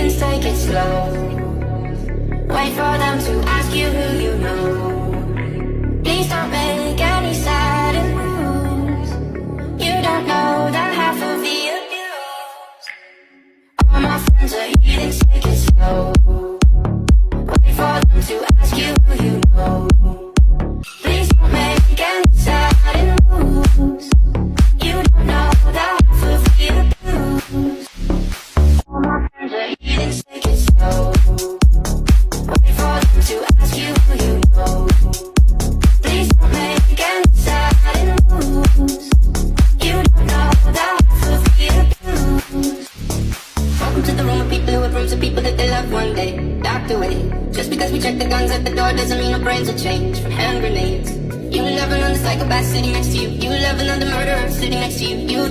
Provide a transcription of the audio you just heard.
heathens, take it slow. Wait for them to ask you who you know. Please don't make any sudden moves. You don't know the half of the abuse. All my friends are heathens, take it slow. Wait for them to ask you who you know. Please don't make any sudden moves. You don't know the half of the abuse. All my friends are heathens, take it slow. Wait for them to ask you who you know. Please don't make any sudden moves. You don't know the half of the abuse. Welcome to the room of people who have rooms of people that they loved one day locked away. Just because we check the guns at the door doesn't mean our brains will change from hand grenades. You love another psychopath sitting next to you. You love another murderer sitting next to you. You